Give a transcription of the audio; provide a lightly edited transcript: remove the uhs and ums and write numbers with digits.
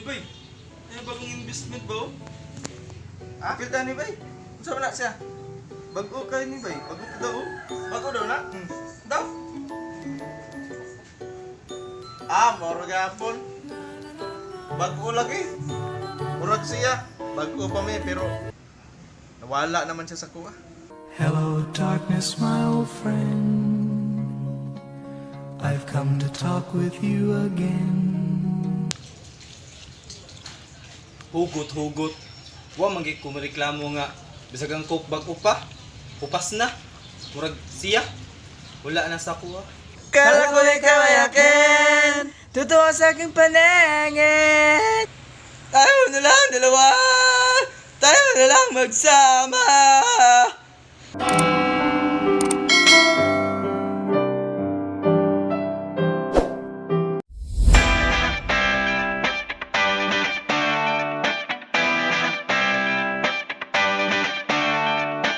bay. Bagong investment ba? Apil ta ni bay. Unsa man na siya? Bago kay ni bay. Bago to daw. Bago daw na? Daw. Moro gapon. Bago lagi. Murag siya. Bago pa mi pero nawala naman siya sa kuha. Hello, darkness, my old friend. I've come to talk with you again. Hugot. Wa man gyud ko mareklamo nga bisag ang coke bag upa. Upas na. Murag siya. Wala na sa kuha. Kala ko ikaw ay akin, totoo sa aking paningin. Tayo na lang dalawa, tayo na lang magsama.